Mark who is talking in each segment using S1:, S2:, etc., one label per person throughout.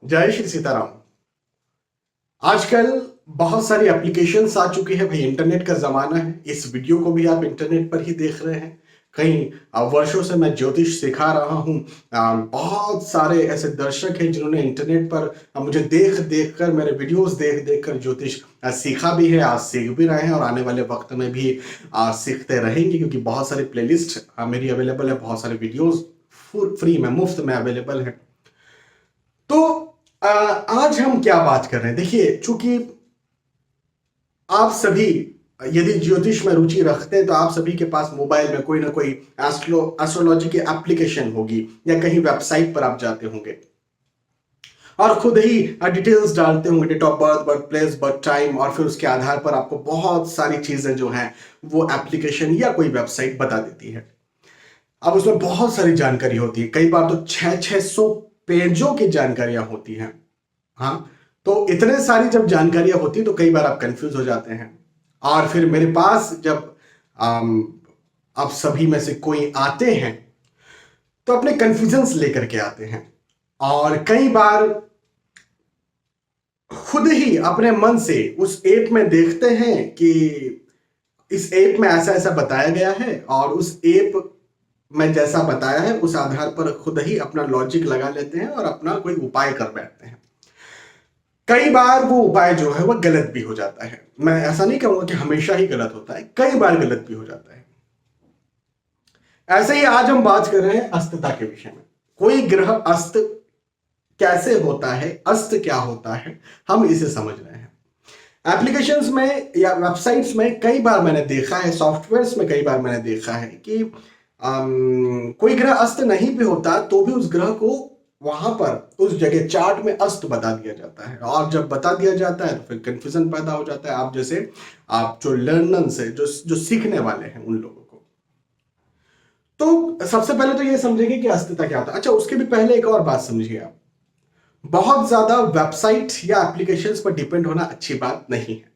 S1: जय श्री सीताराम। आजकल बहुत सारी एप्लीकेशंस आ चुकी है भाई, इंटरनेट का जमाना है। इस वीडियो को भी आप इंटरनेट पर ही देख रहे हैं। कहीं वर्षों से मैं ज्योतिष सिखा रहा हूँ। बहुत सारे ऐसे दर्शक हैं जिन्होंने इंटरनेट पर मुझे देख देख कर, मेरे वीडियोस देख देख कर ज्योतिष सीखा भी है, आज सीख भी रहे हैं और आने वाले वक्त में भी सीखते रहेंगे, क्योंकि बहुत सारी प्लेलिस्ट मेरी अवेलेबल है, बहुत सारे वीडियोस फ्री में, मुफ्त में अवेलेबल है। तो आज हम क्या बात कर रहे हैं, देखिए, चूंकि आप सभी यदि ज्योतिष में रुचि रखते हैं तो आप सभी के पास मोबाइल में कोई ना कोई एस्ट्रोलॉजी की एप्लीकेशन होगी, या कहीं वेबसाइट पर आप जाते होंगे और खुद ही डिटेल्स डालते होंगे, date of birth, birth place, birth time, और फिर उसके आधार पर आपको बहुत सारी चीजें जो हैं वो एप्लीकेशन या कोई वेबसाइट बता देती है। अब उसमें बहुत सारी जानकारी होती है, कई बार तो 600 पेजों की जानकारियां होती हैं। हाँ, तो इतने सारी जब जानकारियां होती तो कई बार आप कंफ्यूज हो जाते हैं। और फिर मेरे पास जब आप सभी में से कोई आते हैं तो अपने कंफ्यूजन्स लेकर के आते हैं, और कई बार खुद ही अपने मन से उस ऐप में देखते हैं कि इस ऐप में ऐसा ऐसा बताया गया है, और उस ऐप में जैसा बताया है उस आधार पर खुद ही अपना लॉजिक लगा लेते हैं और अपना कोई उपाय कर बैठते हैं। कई बार वो उपाय जो है वो गलत भी हो जाता है। मैं ऐसा नहीं कहूंगा कि हमेशा ही गलत होता है, कई बार गलत भी हो जाता है। ऐसे ही आज हम बात कर रहे हैं अस्तता के विषय में। कोई ग्रह अस्त कैसे होता है, अस्त क्या होता है, हम इसे समझ रहे हैं। एप्लीकेशंस में या वेबसाइट्स में कई बार मैंने देखा है, सॉफ्टवेयर्स में कई बार मैंने देखा है कि कोई ग्रह अस्त नहीं भी होता तो भी उस ग्रह को वहां पर उस जगह चार्ट में अस्त बता दिया जाता है, और जब बता दिया जाता है तो फिर कंफ्यूजन पैदा हो जाता है। आप जैसे आप जो लर्नर्स है, जो सीखने वाले हैं, उन लोगों को। तो सबसे पहले तो ये समझेंगे कि अस्तता क्या होता है। अच्छा, उसके भी पहले एक और बात समझिए आप। बहुत ज्यादा वेबसाइट या एप्लीकेशंस पर डिपेंड होना अच्छी बात नहीं है।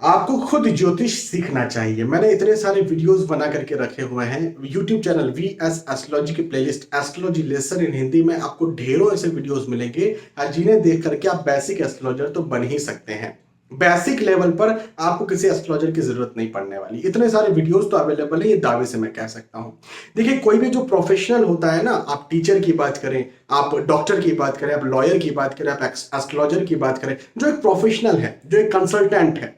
S1: आपको खुद ज्योतिष सीखना चाहिए। मैंने इतने सारे वीडियोस बना करके रखे हुए हैं यूट्यूब चैनल VS एस्ट्रोलॉजी की playlist astrology lesson in Hindi में। आपको ढेरों ऐसे वीडियोस मिलेंगे जिन्हें देख करके आप बेसिक एस्ट्रोलॉजर तो बन ही सकते हैं। बेसिक लेवल पर आपको किसी एस्ट्रोलॉजर की जरूरत नहीं पड़ने वाली। इतने सारे वीडियोस तो अवेलेबल है, ये दावे से मैं कह सकता हूं। देखिए, कोई भी जो प्रोफेशनल होता है ना, आप टीचर की बात करें, आप डॉक्टर की बात करें, आप लॉयर की बात करें, आप एस्ट्रोलॉजर की बात करें, जो एक प्रोफेशनल है, जो एक कंसल्टेंट है,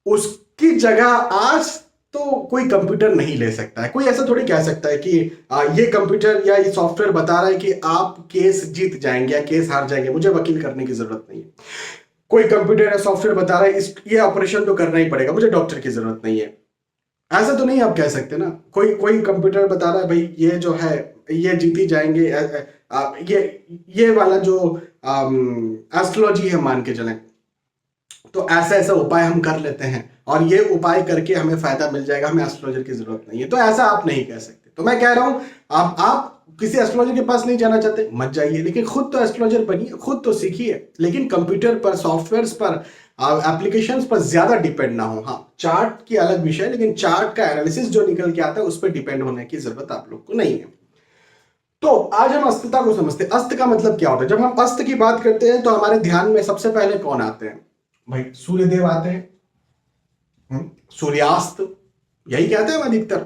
S1: उसकी जगह आज तो कोई कंप्यूटर नहीं ले सकता है। कोई ऐसा थोड़ी कह सकता है कि ये कंप्यूटर या ये सॉफ्टवेयर बता रहा है कि आप केस जीत जाएंगे या केस हार जाएंगे, मुझे वकील करने की जरूरत नहीं है। कोई कंप्यूटर या सॉफ्टवेयर बता रहा है ये ऑपरेशन तो करना ही पड़ेगा, मुझे डॉक्टर की जरूरत नहीं है। ऐसा तो नहीं आप कह सकते ना। कोई कोई कंप्यूटर बता रहा है भाई ये जो है ये जीत ही जाएंगे, ये वाला जो एस्ट्रोलॉजी है मान के चलें, तो ऐसा ऐसा उपाय हम कर लेते हैं और ये उपाय करके हमें फायदा मिल जाएगा, हमें एस्ट्रोलॉजर की जरूरत नहीं है। तो ऐसा आप नहीं कह सकते। तो मैं कह रहा हूं, आप किसी एस्ट्रोलॉजर के पास नहीं जाना चाहते, मत जाइए, लेकिन खुद तो एस्ट्रोलॉजर बनिए, खुद तो सीखिए, लेकिन कंप्यूटर पर, सॉफ्टवेयर पर, एप्लीकेशंस पर ज्यादा डिपेंड ना हो। हाँ, चार्ट की अलग विषय, लेकिन चार्ट का एनालिसिस जो निकल के आता है उस पर डिपेंड होने की जरूरत आप लोग को नहीं है। तो आज हम अस्तता को समझते हैं। अस्त का मतलब क्या होता है। जब हम अस्त की बात करते हैं तो हमारे ध्यान में सबसे पहले कौन आते हैं भाई? सूर्यदेव आते हैं, सूर्यास्त, यही कहते हैं हम अधिकतर।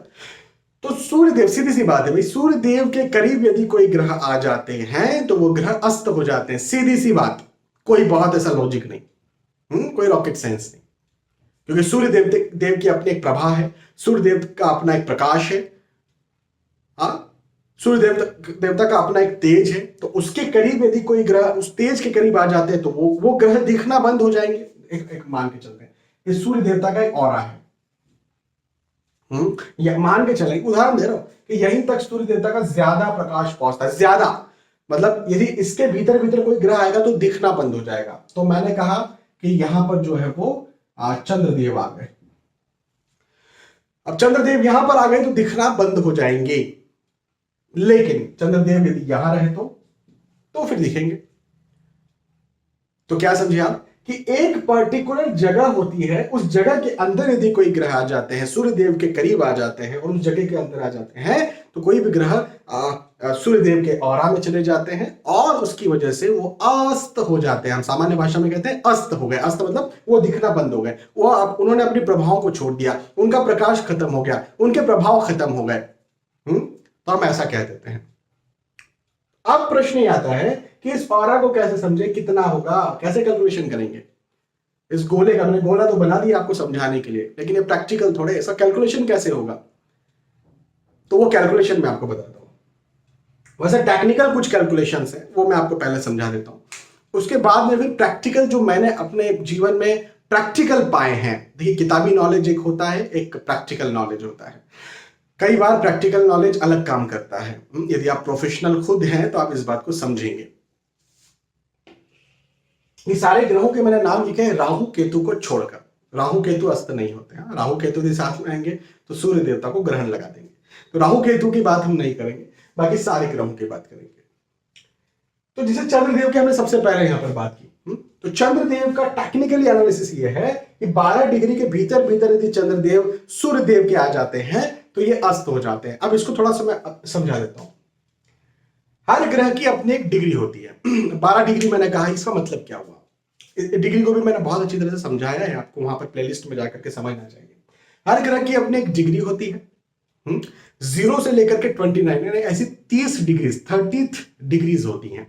S1: तो सूर्यदेव, सीधी सी बात है भाई, सूर्यदेव के करीब यदि कोई ग्रह आ जाते हैं तो वो ग्रह अस्त हो जाते हैं। सीधी सी बात, कोई बहुत ऐसा लॉजिक नहीं, कोई रॉकेट साइंस नहीं, क्योंकि सूर्य देव की अपनी एक प्रभा है, सूर्य देव का अपना एक प्रकाश है। हाँ, सूर्य देवता का अपना एक तेज है, तो उसके करीब यदि कोई ग्रह उस तेज के करीब आ जाते हैं तो वो ग्रह दिखना बंद हो जाएंगे। एक मान के चलते हैं ये सूर्य देवता का एक ऑरा है। या मान के चलें, उदाहरण दे रहा हूं कि यहीं तक सूर्य देवता का ज्यादा प्रकाश पहुंचता है। ज्यादा मतलब यदि इसके भीतर भीतर कोई ग्रह आएगा तो दिखना बंद हो जाएगा। तो मैंने कहा कि यहां पर जो है वो चंद्रदेव आ गए। अब चंद्रदेव यहां पर आ गए तो दिखना बंद हो जाएंगे, लेकिन चंद्रदेव यदि यहां रहे तो फिर दिखेंगे। तो क्या समझे आप कि एक पर्टिकुलर जगह होती है, उस जगह के अंदर यदि कोई ग्रह आ जाते हैं, सूर्यदेव के करीब आ जाते हैं और उस जगह के अंदर आ जाते हैं, तो कोई भी ग्रह सूर्यदेव के औरा में चले जाते हैं और उसकी वजह से वो अस्त हो जाते हैं। हम सामान्य भाषा में कहते हैं अस्त हो गए। अस्त मतलब वो दिखना बंद हो गए, वो अब उन्होंने अपने प्रभाव को छोड़ दिया, उनका प्रकाश खत्म हो गया, उनके प्रभाव खत्म हो गए। तो हम ऐसा कह देते हैं। अब प्रश्न ये आता है कि इस औरा को कैसे समझे, कितना होगा, कैसे कैलकुलेशन करेंगे इस गोले का। मैंने गोला तो बना दिया आपको समझाने के लिए, लेकिन ये प्रैक्टिकल थोड़े, ऐसा कैलकुलेशन कैसे होगा, तो वो कैलकुलेशन मैं आपको बताता हूं। वैसे टेक्निकल कुछ कैलकुलेशंस है, वो मैं आपको पहले समझा देता हूं। उसके बाद में फिर प्रैक्टिकल जो मैंने अपने जीवन में प्रैक्टिकल पाए हैं। देखिए, किताबी नॉलेज एक होता है, एक प्रैक्टिकल नॉलेज होता है। कई बार प्रैक्टिकल नॉलेज अलग काम करता है। यदि आप प्रोफेशनल खुद हैं तो आप इस बात को समझेंगे। ये सारे ग्रहों के मैंने नाम लिखे हैं राहु केतु को छोड़कर। राहु केतु अस्त नहीं होते हैं। राहु केतु के साथ में आएंगे तो सूर्य देवता को ग्रहण लगा देंगे, तो राहु केतु की बात हम नहीं करेंगे, बाकी सारे ग्रहों की बात करेंगे। तो जिसे चंद्रदेव की हमने सबसे पहले यहां पर बात की, तो चंद्रदेव का टेक्निकली एनालिसिस ये है कि 12 डिग्री के भीतर भीतर यदि चंद्रदेव सूर्यदेव के आ जाते हैं तो ये अस्त हो जाते हैं। अब इसको थोड़ा सा मैं समझा देता हूं। हर ग्रह की अपनी एक डिग्री होती है। 12 डिग्री मैंने कहा, इसका मतलब क्या हुआ, डिग्री को भी मैंने बहुत अच्छी तरह से समझाया है, आपको वहां पर प्लेलिस्ट में जाकर के समझना चाहिए। हर ग्रह की अपनी एक डिग्री होती है, 0 से लेकर के 29, ऐसी 30 डिग्रीज, 30 डिग्रीज होती हैं।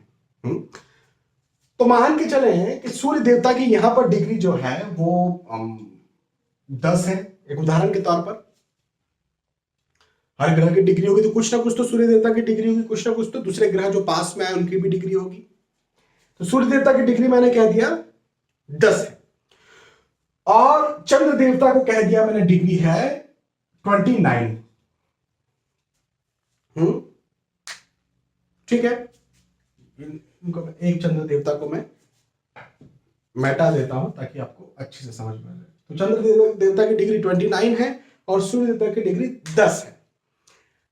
S1: तो मान के चले हैं कि सूर्य देवता की यहां पर डिग्री जो है वो 10 है, एक उदाहरण के तौर पर। हर ग्रह की डिग्री होगी तो कुछ ना कुछ तो सूर्य देवता की डिग्री होगी, कुछ ना कुछ तो दूसरे ग्रह जो पास में आए उनकी भी डिग्री होगी। तो सूर्य देवता की डिग्री मैंने कह दिया 10 है, और चंद्र देवता को कह दिया मैंने डिग्री है 29। ठीक है, इनको एक चंद्र देवता को मैं मिटा देता हूं ताकि आपको अच्छे से समझ में आ जाए। तो चंद्र देवता की डिग्री 29 है और सूर्य देवता की डिग्री 10 है।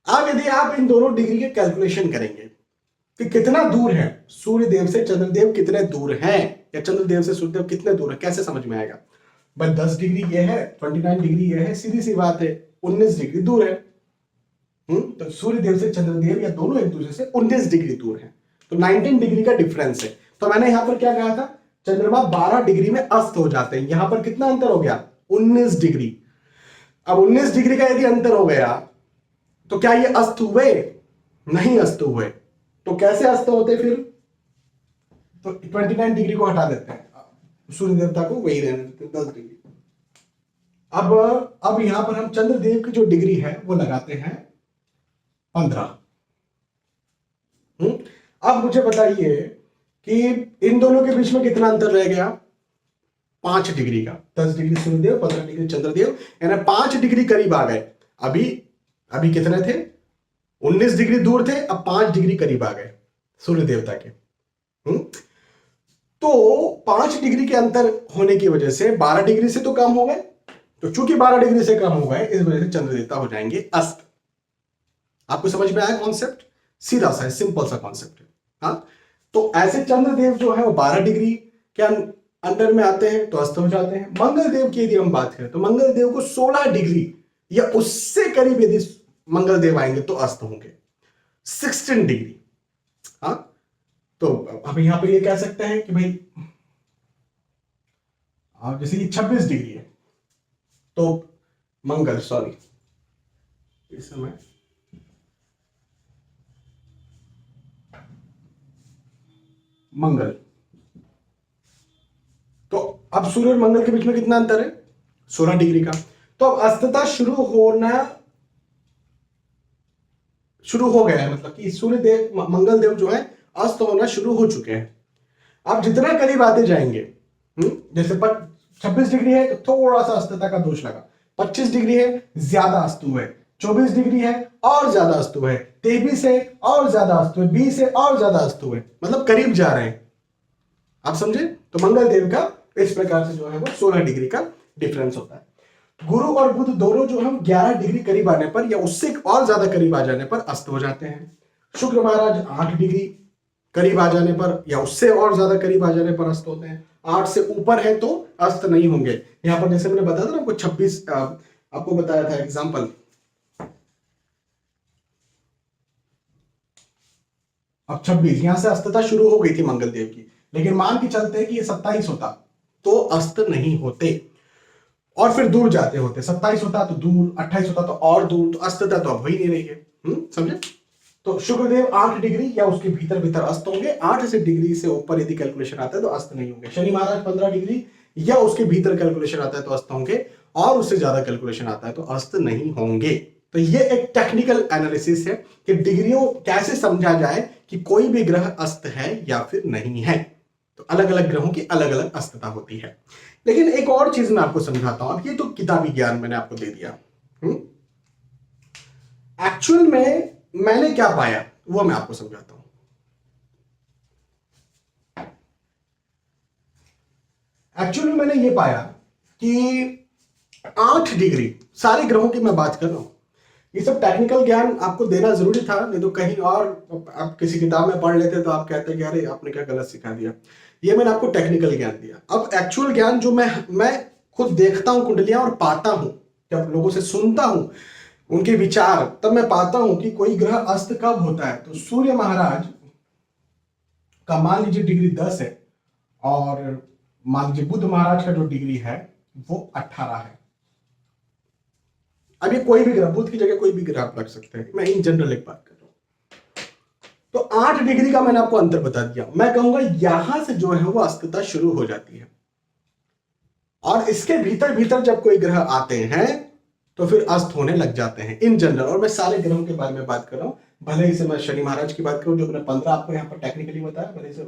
S1: अब यदि आप इन दोनों डिग्री के कैलकुलेशन करेंगे कि कितना दूर है सूर्यदेव से चंद्रदेव, कितने दूर हैं, या चंद्रदेव से सूर्यदेव कितने दूर है, कैसे समझ में आएगा भाई? 10 डिग्री ये है, 29 डिग्री ये है, सीधी सी बात है, 19 डिग्री दूर है। तो सूर्यदेव से चंद्रदेव या दोनों एक दूसरे से 19 डिग्री दूर है, तो 19 डिग्री का डिफरेंस है। तो मैंने यहां पर क्या कहा था, चंद्रमा 12 डिग्री में अस्त हो जाते हैं। यहां पर कितना अंतर हो गया, 19 डिग्री। अब 19 डिग्री का यदि अंतर हो गया तो क्या ये अस्त हुए? नहीं अस्त हुए। तो कैसे अस्त होते फिर? तो 29 डिग्री को हटा देते हैं, सूर्य देवता को वही रहने देते हैं 10 डिग्री। अब यहां पर हम चंद्रदेव की जो डिग्री है वो लगाते हैं 15। अब मुझे बताइए कि इन दोनों के बीच में कितना अंतर रह गया, 5 डिग्री का। 10 डिग्री सूर्यदेव, 15 डिग्री चंद्रदेव, यानी 5 डिग्री करीब आ गए। अभी कितने थे, 19 डिग्री दूर थे, अब 5 डिग्री करीब आ गए सूर्य देवता के। तो 5 डिग्री के अंतर होने की वजह से 12 डिग्री से तो कम हो गए, तो चूंकि 12 डिग्री से कम हो गए इस वजह से चंद्र देवता हो जाएंगे अस्त। आपको समझ में आया कॉन्सेप्ट? सीधा सा सिंपल सा कॉन्सेप्ट है। हाँ, तो ऐसे चंद्रदेव जो है वो 12 डिग्री के अंदर में आते हैं तो अस्त हो जाते हैं। मंगल देव की यदि हम बात करें तो मंगल देव को 16 डिग्री या उससे करीब यदि मंगल देव आएंगे तो अस्त होंगे 16 डिग्री। हाँ, तो हम यहां पर ये कह सकते हैं कि भाई जैसे कि 26 डिग्री है तो मंगल, सॉरी इस समय मंगल, तो अब सूर्य और मंगल के बीच में कितना अंतर है, 16 डिग्री का। तो अब अस्तता शुरू हो गया है, मतलब कि सूर्य देव, मंगल देव जो है अस्त होना शुरू हो चुके हैं। अब जितना करीब आते जाएंगे, जैसे 26 डिग्री है तो थोड़ा सा अस्तता का दोष लगा, 25 डिग्री है ज्यादा अस्तु है, 24 डिग्री है और ज्यादा अस्तु है, 23 है और ज्यादा अस्तु है, 20 है और ज्यादा अस्तु है, मतलब करीब जा रहे हैं। आप समझे? तो मंगल देव का इस प्रकार से जो है वो 16 डिग्री का डिफरेंस होता है। गुरु और बुध दोनों जो हम 11 डिग्री करीब आने पर या उससे और ज्यादा करीब आ जाने पर अस्त हो जाते हैं। शुक्र महाराज 8 डिग्री करीब आ जाने पर या उससे और ज्यादा करीब आ जाने पर अस्त होते हैं। 8 से ऊपर है तो अस्त नहीं होंगे। यहां पर जैसे मैंने बताया था ना आपको 26, आपको बताया था एग्जाम्पल, अब 26 यहां से अस्तता शुरू हो गई थी मंगल देव की, लेकिन मान के चलते हैं कि ये 27 होता तो अस्त नहीं होते, और फिर दूर जाते होते। 27 होता तो दूर, 28 होता तो और दूर, तो अस्तता तो अब हो ही नहीं रही है। समझे? तो शुक्रदेव 8 डिग्री या उसके भीतर भीतर अस्त होंगे। 8 से डिग्री से ऊपर यदि कैलकुलेशन आता है तो अस्त नहीं होंगे। शनि महाराज 15 डिग्री या उसके भीतर कैलकुलेशन आता है तो अस्त होंगे, और उससे ज्यादा कैलकुलेशन आता है तो अस्त नहीं होंगे। तो ये एक टेक्निकल एनालिसिस है कि डिग्रियों कैसे समझा जाए कि कोई भी ग्रह अस्त है या फिर नहीं है। तो अलग अलग ग्रहों की अलग अलग अस्तता होती है। लेकिन एक और चीज मैं आपको समझाता हूं। अब ये तो किताबी ज्ञान मैंने आपको दे दिया। एक्चुअल में मैंने क्या पाया वो मैं आपको समझाता हूं। एक्चुअली मैंने ये पाया कि 8 डिग्री, सारे ग्रहों की मैं बात कर रहा हूं, ये सब टेक्निकल ज्ञान आपको देना जरूरी था, नहीं तो कहीं और आप किसी किताब में पढ़ लेते तो आप कहते कि अरे आपने क्या गलत सिखा दिया। ये मैंने आपको टेक्निकल ज्ञान दिया। अब एक्चुअल ज्ञान जो मैं खुद देखता हूं कुंडलियां और पाता हूं, जब लोगों से सुनता हूं उनके विचार, तब मैं पाता हूं कि कोई ग्रह अस्त कब होता है। तो सूर्य महाराज का मान लीजिए डिग्री 10 है, और मान लीजिए बुध महाराज का जो डिग्री है वो 18 है। अब ये कोई भी ग्रह, बुध की जगह कोई भी ग्रह आप रख सकते हैं, मैं इन जनरल एक बात कर रहा हूं। तो 8 डिग्री का मैंने आपको अंतर बता दिया। मैं कहूंगा यहां से जो है वो अस्तता शुरू हो जाती है, और इसके भीतर भीतर जब कोई ग्रह आते हैं तो फिर अस्त होने लग जाते हैं इन जनरल। और मैं सारे ग्रहों के बारे में बात कर रहा हूं, भले ही से मैं शनि महाराज की बात करूं जो मैंने 15 आपको यहां पर टेक्निकली बताया, भले से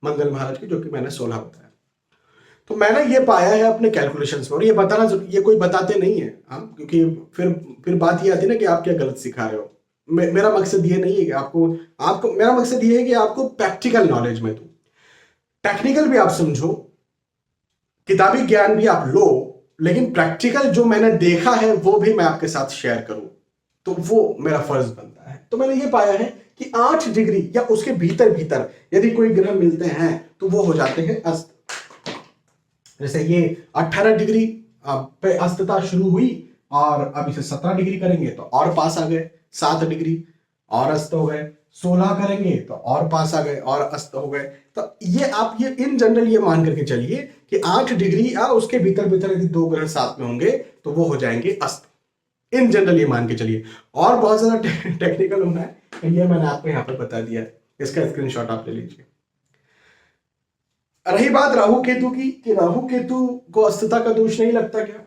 S1: मंगल महाराज की जो कि मैंने 16 बताया। तो मैंने ये पाया है अपने कैलकुलेशंस में, और ये बताना, ये कोई बताते नहीं है। क्योंकि फिर बात ये आती है ना कि आप क्या गलत सिखा रहे हो। मेरा मकसद ये नहीं है कि आपको मेरा मकसद ये है कि आपको प्रैक्टिकल नॉलेज में दूं, टेक्निकल भी आप समझो, किताबी ज्ञान भी आप लो, लेकिन प्रैक्टिकल जो मैंने देखा है वो भी मैं आपके साथ शेयर करूं, तो वो मेरा फर्ज बनता है। तो मैंने ये पाया है कि 8 डिग्री या उसके भीतर भीतर यदि कोई ग्रह मिलते हैं तो वो हो जाते हैं अस्त। जैसे ये 18 डिग्री पे अस्तता शुरू हुई, और अब इसे 17 डिग्री करेंगे तो और पास आ गए, 7 डिग्री और अस्त हो गए, 16 करेंगे तो और पास आ गए और अस्त हो गए। तो ये आप ये इन जनरल ये मान करके चलिए कि 8 डिग्री या उसके भीतर भीतर यदि 2 ग्रह साथ में होंगे तो वो हो जाएंगे अस्त। इन जनरल ये मान के चलिए, और बहुत ज्यादा टेक्निकल होना है, ये मैंने आपको यहाँ पर बता दिया है, इसका स्क्रीनशॉट आप ले लीजिए। रही बात राहु केतु की, कि राहु केतु को अस्तता का दोष नहीं लगता क्या?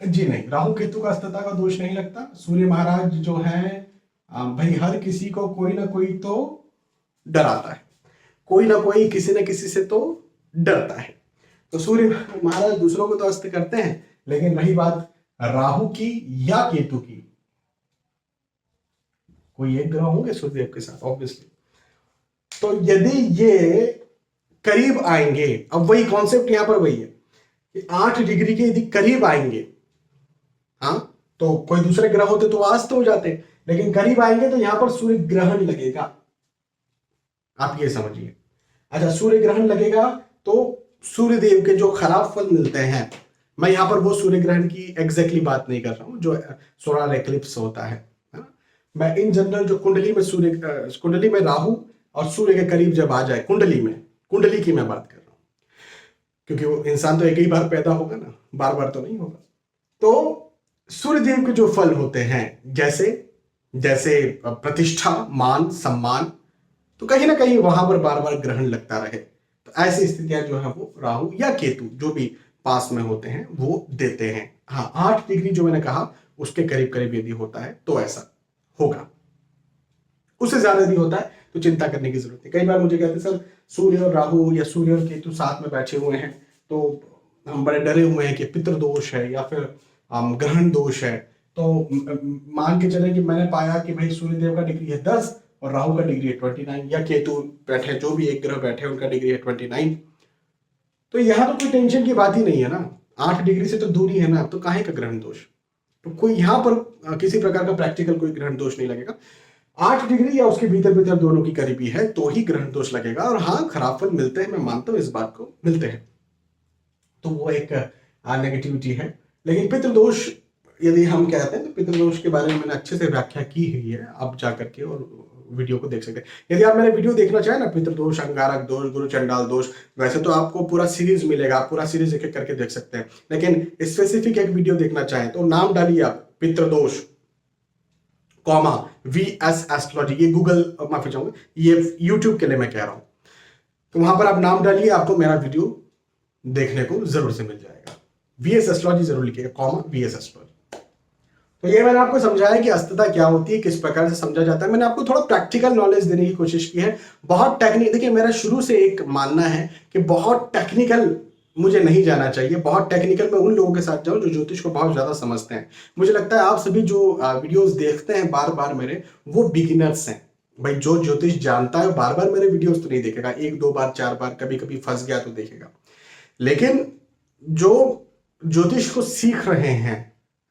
S1: जी नहीं, राहु केतु का अस्तता का दोष नहीं लगता। सूर्य महाराज जो है भाई हर किसी को कोई ना कोई तो डराता है, कोई ना कोई किसी न किसी से तो डरता है। तो सूर्य महाराज दूसरों को तो अस्त करते हैं, लेकिन रही बात राहु की या केतु की, कोई एक ग्रह होंगे सूर्यदेव के साथ ऑब्वियसली। तो यदि ये करीब आएंगे, अब वही कॉन्सेप्ट यहां पर वही है कि 8 डिग्री के यदि करीब आएंगे, हाँ, तो कोई दूसरे ग्रह होते तो अस्त हो जाते, लेकिन करीब आएंगे तो यहां पर सूर्य ग्रहण लगेगा। आप ये समझिए। अच्छा, सूर्य ग्रहण लगेगा तो सूर्य देव के जो खराब फल मिलते हैं, मैं यहां पर वो सूर्य ग्रहण की एग्जैक्टली बात नहीं कर रहा हूं जो सोलर एक्लिप्स होता है। मैं इन जनरल जो कुंडली में कुंडली में राहु और सूर्य के करीब जब आ जाए, कुंडली की मैं बात कर रहा हूं, क्योंकि वो इंसान तो एक ही बार पैदा होगा ना, बार बार तो नहीं होगा। तो सूर्यदेव के जो फल होते हैं, जैसे जैसे प्रतिष्ठा, मान, सम्मान, तो कहीं ना कहीं वहां पर बार बार ग्रहण लगता रहे, तो ऐसी स्थितियां जो है वो राहु या केतु जो भी पास में होते हैं वो देते हैं। हाँ, 8 डिग्री जो मैंने कहा उसके करीब करीब यदि होता है तो ऐसा होगा, उससे ज्यादा यदि होता है तो चिंता करने की जरूरत नहीं। कई बार मुझे कहते हैं सर सूर्य और राहु या सूर्य और केतु साथ में बैठे हुए हैं तो हम बड़े डरे हुए हैं कि पितृदोष है या फिर ग्रहण दोष है। तो मान के चले कि मैंने पाया कि भाई सूर्यदेव का डिग्री है 10 और राहु का डिग्री है 29, या केतु बैठे, जो भी एक ग्रह बैठे उनका डिग्री है 29, तो यहां तो कोई टेंशन की बात ही नहीं है ना। 8 डिग्री से तो दूरी है ना, तो काहे का ग्रहण दोष? तो कोई यहां पर किसी प्रकार का प्रैक्टिकल कोई ग्रहण दोष नहीं लगेगा। 8 डिग्री या उसके भीतर भीतर दोनों की करीबी है तो ही ग्रहण दोष लगेगा। और हाँ, खराब फल मिलते हैं, मैं मानता हूं इस बात को, मिलते हैं, तो वो एक नेगेटिविटी है। लेकिन पितृदोष यदि हम कहते हैं तो पितृदोष के बारे में मैंने अच्छे से व्याख्या की हुई है, अब जा करके, और वीडियो को देख सकते हैं। यदि आप मेरे वीडियो देखना चाहें ना, पितृदोष, अंगारक दोष, गुरु चंडाल दोष, वैसे तो आपको पूरा सीरीज मिलेगा, आप पूरा सीरीज एक एक करके देख सकते हैं। लेकिन स्पेसिफिक एक वीडियो देखना चाहें तो नाम डालिए आप पितृदोष कॉमा VS एस्ट्रोलॉजी, ये गूगल, माफी चाहूंगा, ये यूट्यूब के लिए मैं कह रहा हूं। तो वहां पर आप नाम डालिए, आपको मेरा वीडियो देखने को जरूर से मिल जाएगा। VS एस्ट्रोलॉजी जरूर लिखिएगा, कॉमा VS एस्ट्रोलॉजी। तो ये मैंने आपको समझाया कि अस्तता क्या होती है, किस प्रकार से समझा जाता है। मैंने आपको थोड़ा प्रैक्टिकल नॉलेज देने की कोशिश की है। बहुत टेक्निक, देखिए मेरा शुरू से एक मानना है कि बहुत टेक्निकल मुझे नहीं जाना चाहिए। बहुत टेक्निकल मैं उन लोगों के साथ जाऊं जो ज्योतिष को बहुत ज्यादा समझते हैं। मुझे लगता है आप सभी जो वीडियोस देखते हैं बार बार मेरे, वो बिगिनर्स हैं। भाई जो ज्योतिष जानता है बार बार मेरे वीडियोस तो नहीं देखेगा, 1-2 बार 4 बार, कभी कभी फंस गया तो देखेगा। लेकिन जो ज्योतिष को सीख रहे हैं,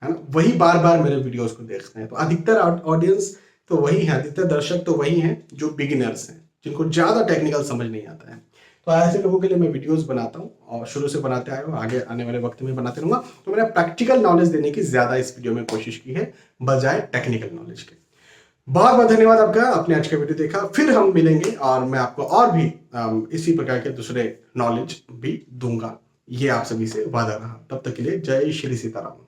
S1: है ना, वही बार बार मेरे वीडियोस को देखते हैं। तो अधिकतर ऑडियंस तो वही है, अधिकतर दर्शक तो वही हैं जो बिगिनर्स हैं, जिनको ज्यादा टेक्निकल समझ नहीं आता है। तो ऐसे लोगों के लिए मैं वीडियोस बनाता हूँ और शुरू से बनाते आया हूँ, आगे आने वाले वक्त में बनाते रहूंगा। तो मैंने प्रैक्टिकल नॉलेज देने की ज्यादा इस वीडियो में कोशिश की है, बजाय टेक्निकल नॉलेज के। बहुत बहुत धन्यवाद आपका, आपने आज का वीडियो देखा। फिर हम मिलेंगे और मैं आपको और भी इसी प्रकार के दूसरे नॉलेज भी दूंगा, ये आप सभी से वादा रहा। तब तक के लिए जय श्री सीताराम।